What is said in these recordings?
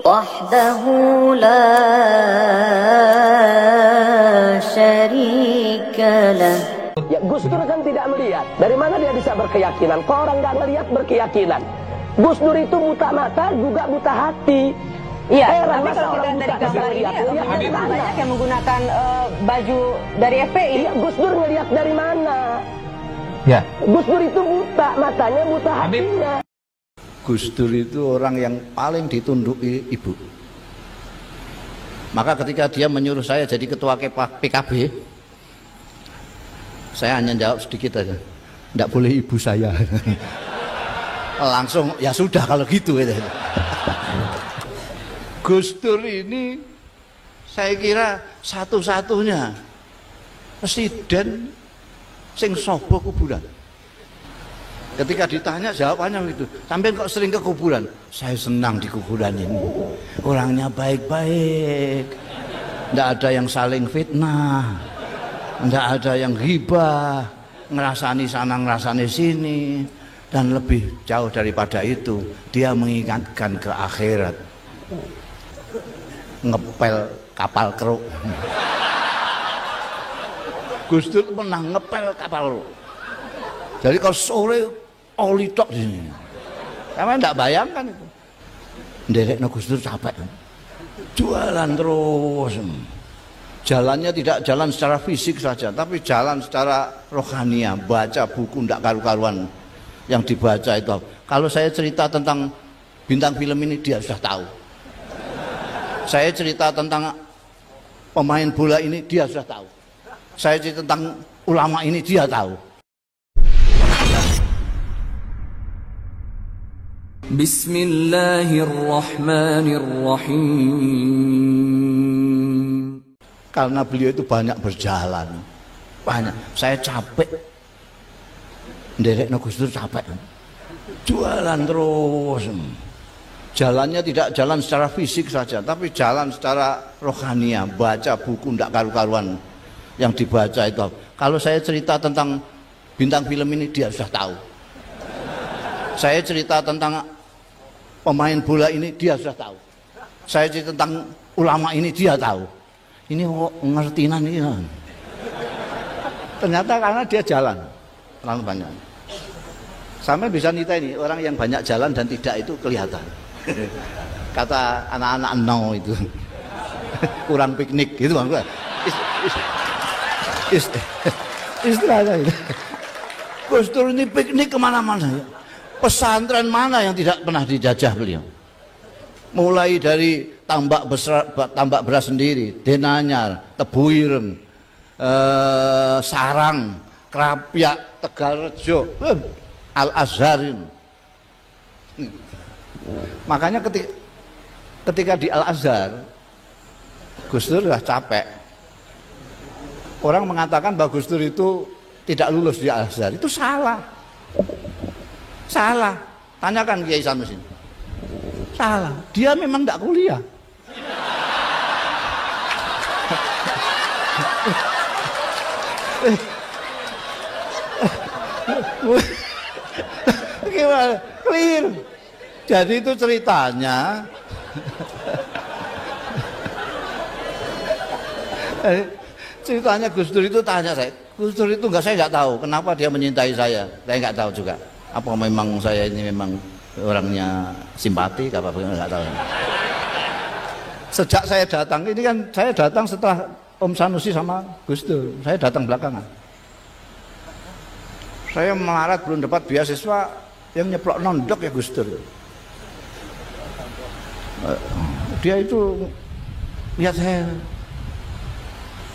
وحده لا شريك له. Ya, Gus Dur kan tidak melihat. Dari mana dia bisa berkeyakinan? Kok orang nggak melihat berkeyakinan? Gus Dur itu buta mata juga buta hati. Iya, tapi kalau kita dari gambar ini banyak yang menggunakan baju dari FPI. Iya, Gus Dur ngelihat dari mana? Ya. Gus Dur itu buta matanya, buta hatinya. Gus Dur itu orang yang paling ditunduki ibu. Maka ketika dia menyuruh saya jadi ketua PKB, saya hanya jawab sedikit aja, tidak boleh ibu saya. Langsung ya sudah kalau gitu. Gus Dur ini saya kira satu-satunya presiden sing sobo kuburan. Ketika ditanya jawabannya begitu, sampai kok sering ke kuburan? Saya senang di kuburan ini, orangnya baik-baik, tidak ada yang saling fitnah, tidak ada yang ghibah, ngerasani sana ngerasani sini, dan lebih jauh daripada itu dia mengingatkan ke akhirat, ngepel kapal keruk. Gus Dur pernah ngepel kapal keruk. Jadi kalau sore oli tok di sini. Kamu tidak bayangkan itu. Nderekno Gus Dur capek. Jualan terus. Jalannya tidak jalan secara fisik saja, tapi jalan secara rohania, baca buku tidak karu-karuan yang dibaca itu. Kalau saya cerita tentang bintang film ini dia sudah tahu. Saya cerita tentang pemain bola ini dia sudah tahu. Saya cerita tentang ulama ini dia tahu. Bismillahirrahmanirrahim. Karena beliau itu banyak berjalan, banyak. Saya capek, nderekno Gus Dur capek. Jualan terus. Jalannya tidak jalan secara fisik saja, tapi jalan secara rohania, baca buku tidak karu-karuan yang dibaca itu. Kalau saya cerita tentang bintang film ini dia sudah tahu. Saya cerita tentang pemain bola ini dia sudah tahu. Saya cerita tentang ulama ini dia tahu. Ini ngertinan ini. Ternyata karena dia jalan terlalu banyak. Sampai bisa nita ini orang yang banyak jalan dan tidak itu kelihatan. Kata anak-anak no itu kurang piknik gitu bang. Istilahnya itu. Gus Dur ini piknik kemana-mana ya. Pesantren mana yang tidak pernah dijajah beliau? Mulai dari tambak beras sendiri, Denanyar, Tebuireng, Sarang, Krapyak, Tegalrejo, Al-Azharin. Makanya ketika di Al-Azhar, Gus Dur sudah capek. Orang mengatakan bahwa Gus Dur itu tidak lulus di Al-Azhar, itu salah. Salah. Tanyakan Kiai Sanusi. Salah. Dia memang tidak kuliah. Gimana? Clear. Jadi itu ceritanya. Ceritanya Gus Dur itu tanya saya. Gus Dur itu saya nggak tahu kenapa dia menyintai saya. Saya nggak tahu juga. Apa memang saya ini memang orangnya simpatik apa nggak tahu. Sejak saya datang ini kan saya datang setelah Om Sanusi sama Gus Dur. Saya datang belakangan. Saya melarat belum dapat beasiswa yang nyeplok nondok ya Gus Dur. Dia itu lihat saya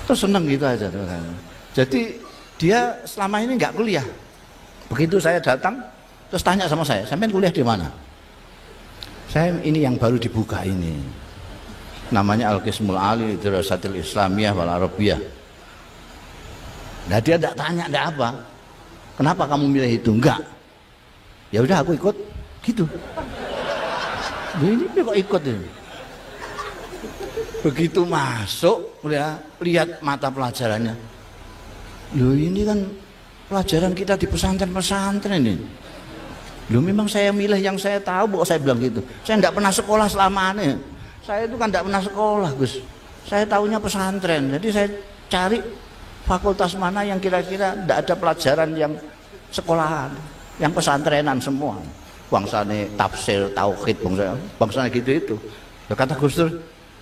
terus seneng gitu aja. Jadi dia selama ini nggak kuliah. Begitu saya datang, terus tanya sama saya, sampean kuliah di mana? Saya ini yang baru dibuka ini, namanya Al-Qismul Ali Dirasatil Islamiyah wal Arabiyah. Nah dia tidak tanya, tidak apa. Kenapa kamu milih itu? Enggak. Ya udah aku ikut, gitu. Ini kok ikut ini? Begitu masuk, lihat mata pelajarannya. Loh ini kan pelajaran kita di pesantren-pesantren ini. Loh memang saya milih yang saya tahu, kok saya bilang gitu. Saya enggak pernah sekolah selamanya. Saya itu kan enggak pernah sekolah, Gus. Saya tahunya pesantren. Jadi saya cari fakultas mana yang kira-kira enggak ada pelajaran yang sekolahan, yang pesantrenan semua. Bangsane tafsir, tauhid, bangsane gitu itu. Ya kata Gus Dur,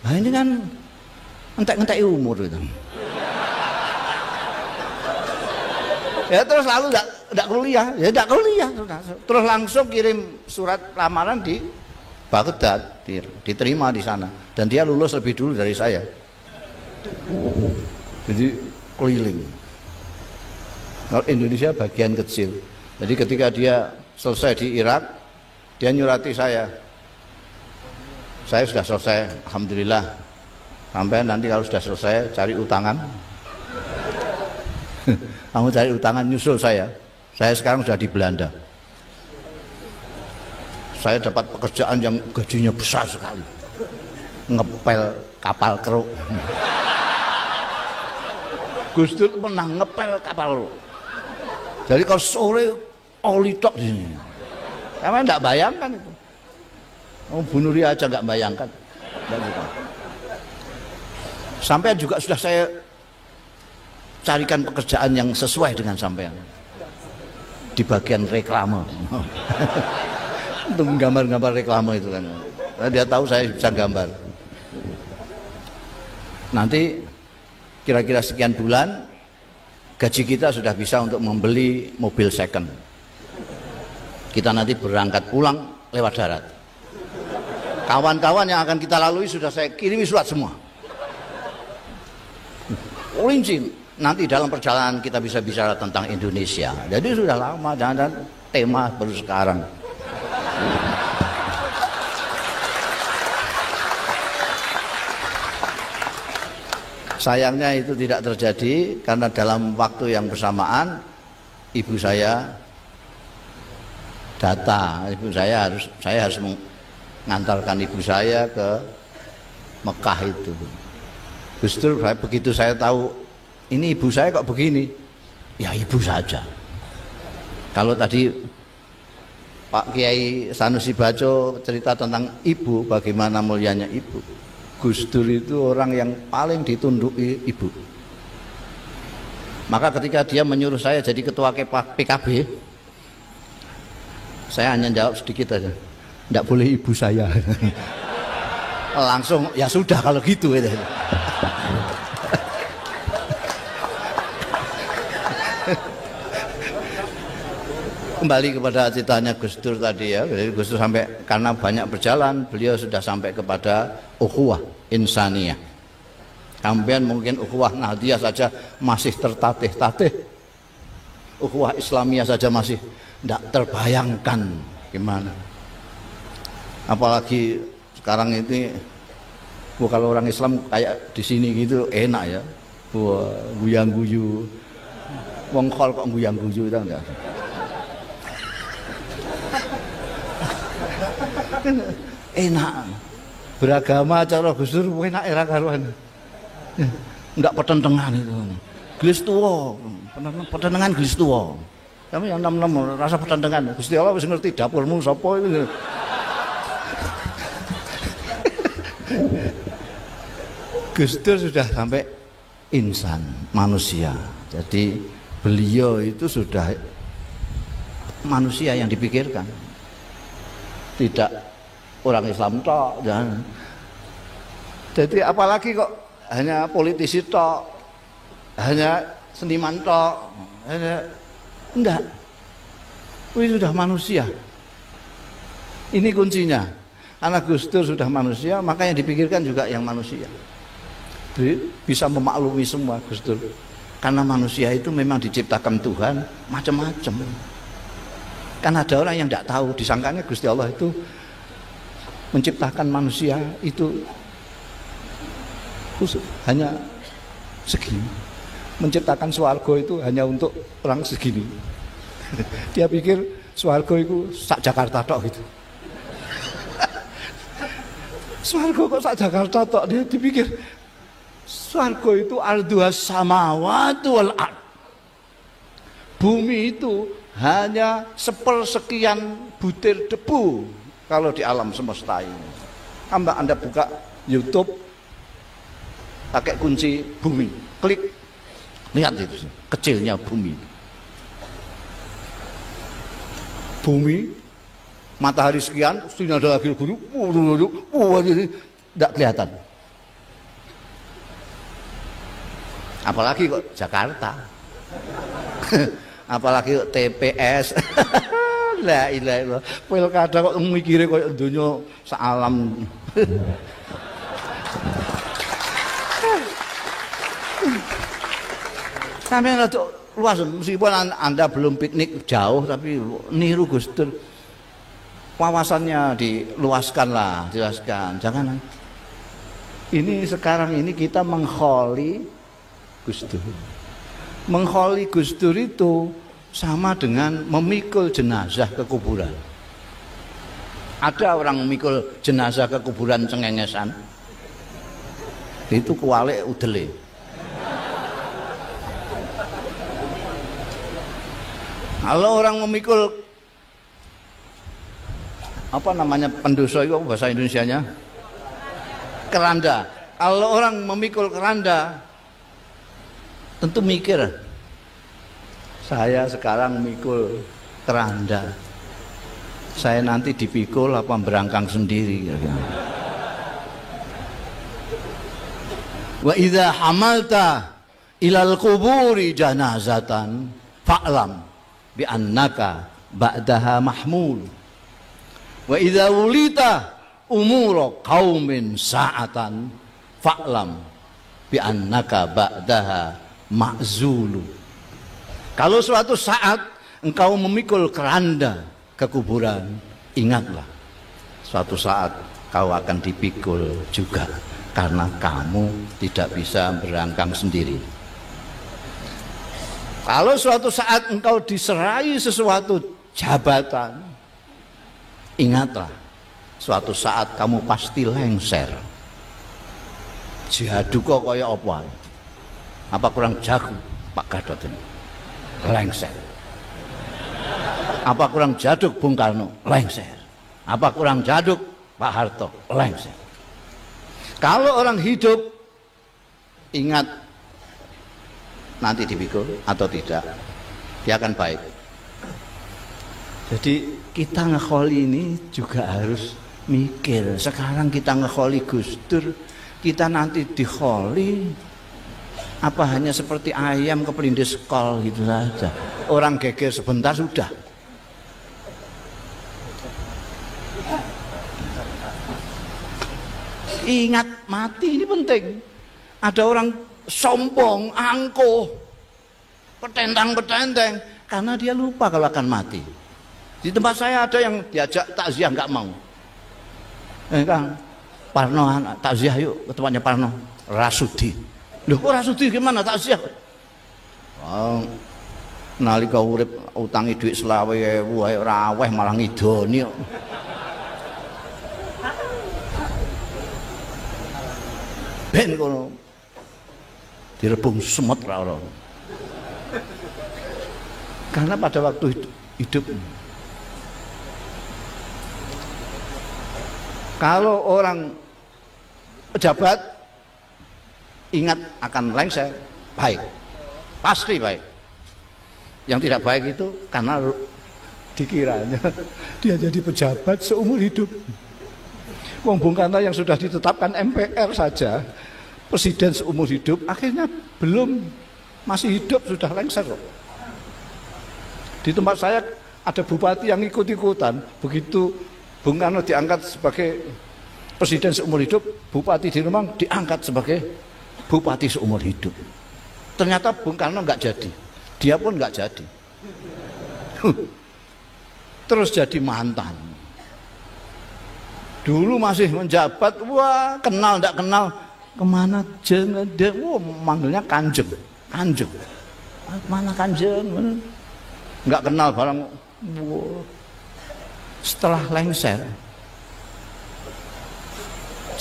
nah ini kan entek-entek umur itu. Ya terus lalu enggak kuliah, ya enggak kuliah. Terus langsung kirim surat lamaran di Baghdad, diterima di sana. Dan dia lulus lebih dulu dari saya. Jadi keliling. Kalau Indonesia bagian kecil. Jadi ketika dia selesai di Irak, dia nyurati saya. Saya sudah selesai, alhamdulillah. Sampai nanti kalau sudah selesai cari utangan. Kamu cari utangan nyusul saya. Saya sekarang sudah di Belanda. Saya dapat pekerjaan yang gajinya besar sekali. Ngepel kapal keruk. Gus Dur pernah ngepel kapal keruk. Jadi kalau sore oli tok di sini. Kamu enggak bayangkan itu. Oh, Bu Nuri aja enggak bayangkan. Sampai juga sudah saya carikan pekerjaan yang sesuai dengan sampean. Di bagian reklame. Untuk menggambar-gambar reklame itu kan. Nah, dia tahu saya bisa gambar. Nanti kira-kira sekian bulan gaji kita sudah bisa untuk membeli mobil second. Kita nanti berangkat pulang lewat darat. Kawan-kawan yang akan kita lalui sudah saya kirimi surat semua. Rinci, nanti dalam perjalanan kita bisa bicara tentang Indonesia. Jadi sudah lama, jangan tema baru sekarang. Sayangnya itu tidak terjadi karena dalam waktu yang bersamaan ibu saya datang. Saya harus mengantarkan ibu saya ke Mekah itu. Gus Dur, begitu saya tahu ini ibu saya kok begini, ya ibu saja. Kalau tadi Pak Kiai Sanusi Baco cerita tentang ibu, bagaimana mulianya ibu. Gus Dur itu orang yang paling ditunduki ibu. Maka ketika dia menyuruh saya jadi ketua PKB, saya hanya jawab sedikit aja, enggak boleh ibu saya. Langsung ya sudah kalau gitu. Kembali kepada ceritanya Gus Dur tadi ya. Jadi Gus Dur sampai karena banyak berjalan, beliau sudah sampai kepada ukhuwah insaniyah. Sampean mungkin ukhuwah Nahdiyah saja masih tertatih-tatih. Ukhuwah Islamiyah saja masih tidak terbayangkan gimana. Apalagi sekarang ini kalau orang Islam kayak di sini gitu enak ya. Wah, guyang-guyu. Wong khol kok guyang-guyu itu enggak. Enak. Beragama cara Gus Dur enak era karuan. Enggak pertentangan itu. Gelis tuwa, pertentangan gelis tuwa. Kami yang 66 rasa pertentangan. Gusti Allah wis ngerti dapurmu sapa itu. Gus Dur sudah sampai insan, manusia. Jadi beliau itu sudah manusia yang dipikirkan. Tidak orang Islam tok, jangan. Jadi apalagi kok hanya politisi tok, hanya seniman tok, hanya enggak. Ini sudah manusia. Ini kuncinya. Anak Gus Dur sudah manusia, maka yang dipikirkan juga yang manusia. Jadi bisa memaklumi semua Gus Dur. Karena manusia itu memang diciptakan Tuhan macam-macam. Kan ada orang yang tidak tahu, disangkanya Gusti Allah itu menciptakan manusia itu khusus, hanya segini. Menciptakan swarga itu hanya untuk orang segini. Dia pikir swarga itu sak Jakarta tok gitu. Swarga kok sak Jakarta tok, dia dipikir swarga itu arduhas samawati wal ard. Bumi itu hanya sepersekian butir debu kalau di alam semesta ini. Anda buka YouTube pakai kunci bumi, klik, lihat itu kecilnya bumi. Bumi, matahari sekian, sini ada lagi guru, ini tidak kelihatan. Apalagi kok Jakarta, apalagi kok TPS. La ilaha illallah. Pilkada kok mikire koyo donya salam. Sampai rada luas, meskipun Anda belum piknik jauh, tapi niru Gus Dur. Wawasannya diluaskanlah, jelaskan. Jangan. Ini sekarang ini kita mengholi Gus Dur. Mengholi Gus Dur itu sama dengan memikul jenazah ke kuburan. Ada orang memikul jenazah ke kuburan Cengengesan, itu kuwalik udele. Kalau orang memikul apa namanya pendosa itu bahasa Indonesianya? Keranda. Kalau orang memikul keranda tentu mikir, saya sekarang mikul keranda, saya nanti dipikul apa berangkang sendiri. Wa idza hamalta ilal quburi janazatan fa'lam bi annaka ba'daha mahmul. Wa idza wulita umura qaumin sa'atan fa'lam bi annaka ba'daha ma'zulu. Kalau suatu saat engkau memikul keranda ke kuburan, ingatlah suatu saat kau akan dipikul juga, karena kamu tidak bisa berangkang sendiri. Kalau suatu saat engkau diserai sesuatu jabatan, ingatlah suatu saat kamu pasti lengser. Jihadu kok kaya apa? Apa kurang jago Pak Gadot ini? Lengser. Apa kurang jaduk Bung Karno? Lengser. Apa kurang jaduk Pak Harto? Lengser. Kalau orang hidup, ingat nanti dipikul atau tidak, dia akan baik. Jadi kita ngekholi ini juga harus mikir. Sekarang kita ngekholi Gus Dur, kita nanti dikholi apa hanya seperti ayam kepelindis kol gitu saja. Orang geger sebentar sudah. Ingat mati ini penting. Ada orang sombong, angkuh, petentang-petenteng karena dia lupa kalau akan mati. Di tempat saya ada yang diajak takziah nggak mau. Kang Parno takziah yuk ke tempatnya Parno. Rasudi. Loh kok Rasudi gimana takziah? Oh, nalika urip utangi duit 20.000 ae ora aweh malah ngidoni kok. Ben kono direbung semut ra ora. Karena pada waktu hidup kalau orang pejabat ingat akan lengser, baik, pasti baik. Yang tidak baik itu karena dikiranya dia jadi pejabat seumur hidup. Wong Bung Karno yang sudah ditetapkan MPR saja presiden seumur hidup, akhirnya belum, masih hidup sudah lengser kok. Di tempat saya ada bupati yang ikut-ikutan, begitu Bung Karno diangkat sebagai presiden seumur hidup, bupati di Rembang diangkat sebagai bupati seumur hidup. Ternyata Bung Karno nggak jadi, dia pun nggak jadi. Terus jadi mantan. Dulu masih menjabat, wah kenal nggak kenal, kemana jeng dia, wah manggilnya kanjeng, kanjeng. Mana kanjeng? Nggak kenal barang. Wah. Setelah lengser,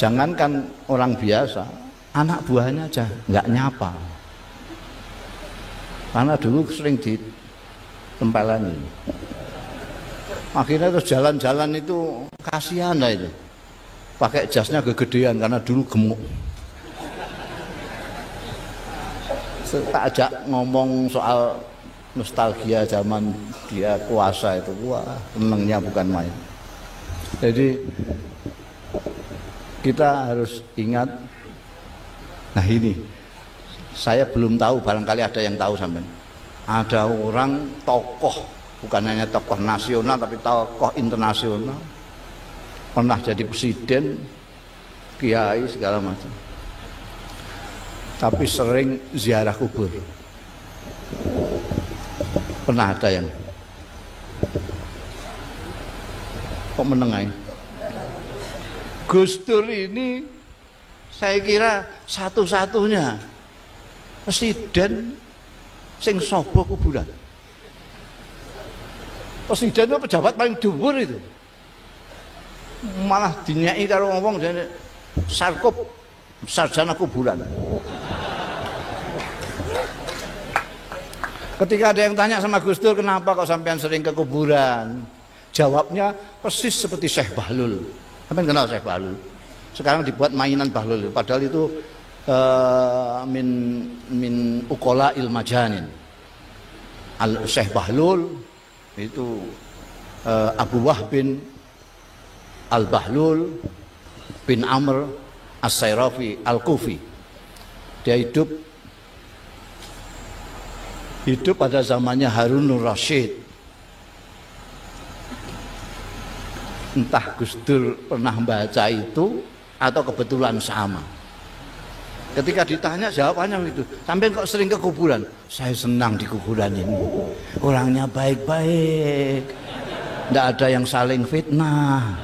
jangankan orang biasa, anak buahnya aja nggak nyapa. Karena dulu sering tempelan itu. Akhirnya terus jalan-jalan itu kasihan lah itu. Pakai jasnya kegedean karena dulu gemuk. Tak ajak ngomong soal nostalgia zaman dia kuasa itu, wah senengnya bukan main. Jadi kita harus ingat. Nah ini saya belum tahu, barangkali ada yang tahu sampean. Ada orang tokoh, bukan hanya tokoh nasional tapi tokoh internasional, pernah jadi presiden, kiai segala macam, tapi sering ziarah kubur. Pernah ada yang kok menengai? Gus Dur ini saya kira satu-satunya presiden sing sobo kuburan. Presiden itu pejabat paling dhuwur itu. Malah dinyai karo ngomong jane sarkup sarjana kuburan. Ketika ada yang tanya sama Gus Dur, kenapa kok sampean sering ke kuburan? Jawabnya persis seperti Syekh Bahlul. Sampean kenal Syekh Bahlul? Sekarang dibuat mainan Bahlul, padahal itu min ukola ilmajanin. Syekh Bahlul itu Abu Wahb bin Al-Bahlul bin Amr As-Sayrafi Al-Kufi. Dia hidup pada zamannya Harunur Rasyid. Entah Gus Dur pernah baca itu atau kebetulan sama. Ketika ditanya jawabannya begitu. Sampai kok sering ke kuburan? Saya senang di kuburan ini. Orangnya baik-baik. Tidak ada yang saling fitnah.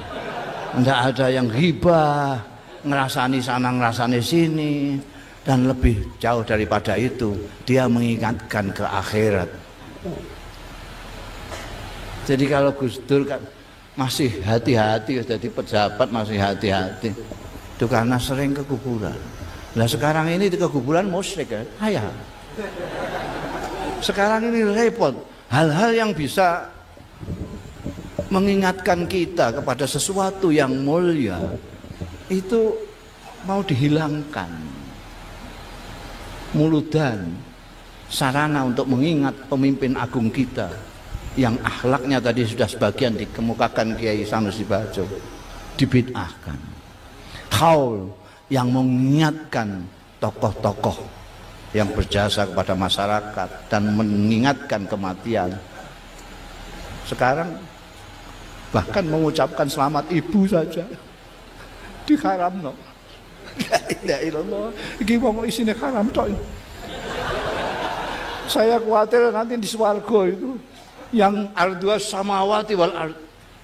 Tidak ada yang ghibah, ngerasani sana ngerasani sini. Dan lebih jauh daripada itu, dia mengingatkan ke akhirat. Jadi kalau Gus Dur kan masih hati-hati, jadi pejabat masih hati-hati, itu karena sering ke kuburan. Nah sekarang ini ke kuburan musyrik ya, ayah. Sekarang ini repot, hal-hal yang bisa mengingatkan kita kepada sesuatu yang mulia itu mau dihilangkan. Muludan, sarana untuk mengingat pemimpin agung kita yang akhlaknya tadi sudah sebagian dikemukakan Kiai Sanusi Bajo, dibid'ahkan. Haul yang mengingatkan tokoh-tokoh yang berjasa kepada masyarakat dan mengingatkan kematian. Sekarang bahkan mengucapkan selamat ibu saja diharamno. La ilaha illallah. Iki wong isine haram tok. Saya khawatir nanti di swarga itu yang ardua samawati wal ard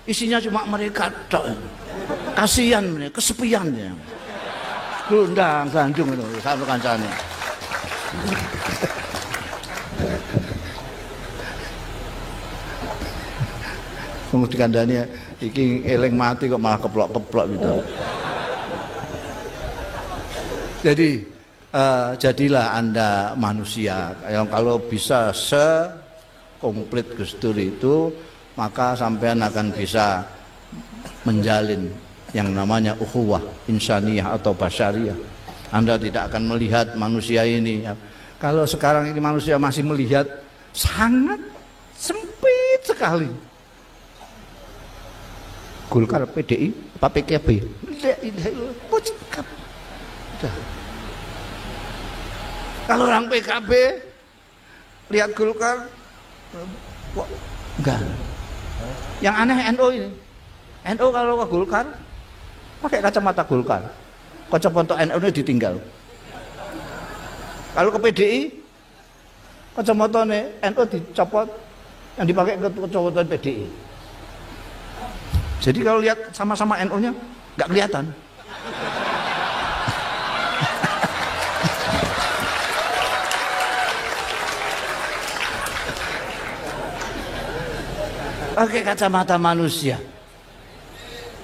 isinya cuma mereka tok. Kasihan mereka, kesepian ya. Glundang gandung itu sampe kancane. Wong dikandani iki eling mati kok malah keplok-keplok gitu. Jadi jadilah Anda manusia yang kalau bisa sekomplit Gus Dur itu, maka sampean akan bisa menjalin yang namanya ukhuwah insaniyah atau basyariyah. Anda tidak akan melihat manusia ini. Kalau sekarang ini manusia masih melihat sangat sempit sekali. Golkar PDI apa PKB? Kalau orang PKB lihat Golkar kok enggak. Yang aneh NU ini. NU kalau ke Golkar pakai kacamata Golkar. Kacamata NU ini ditinggal. Kalau ke PDI kacamata NU dicopot, yang dipakai ke kacamata PDI. Jadi kalau lihat sama-sama NU-nya enggak kelihatan. Pakai kacamata manusia.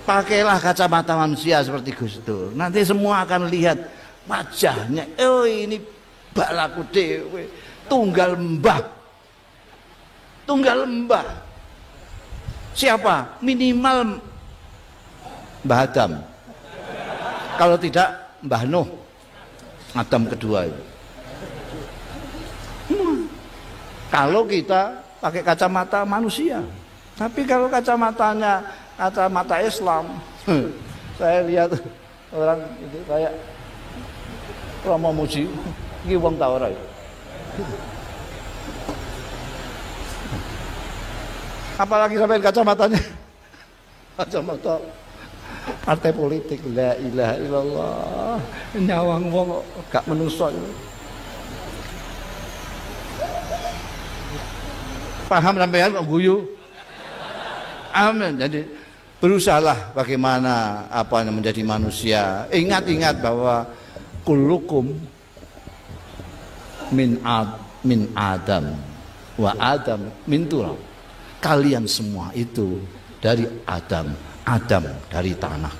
Pakailah kacamata manusia seperti Gus Dur. Nanti semua akan lihat wajahnya. Oh ini balaku dewe, tunggal mbah. tunggal mbah. Siapa? Minimal Mbah Adam. Kalau tidak Mbah Nuh, Adam kedua itu. Kalau kita pakai kacamata manusia, tapi kalau kacamatanya kacamata Islam, saya lihat orang itu kayak Romo Muji, iki wong ta ora itu. Apalagi sampai kacamatanya kacamata partai politik. La ilaha illallah, nyawang wong gak menungso. Paham sampean kok guyu? Amin. Jadi berusahalah bagaimana menjadi manusia. Ingat-ingat bahwa kullukum min Adam wa Adam min turab. Kalian semua itu dari Adam, Adam dari tanah.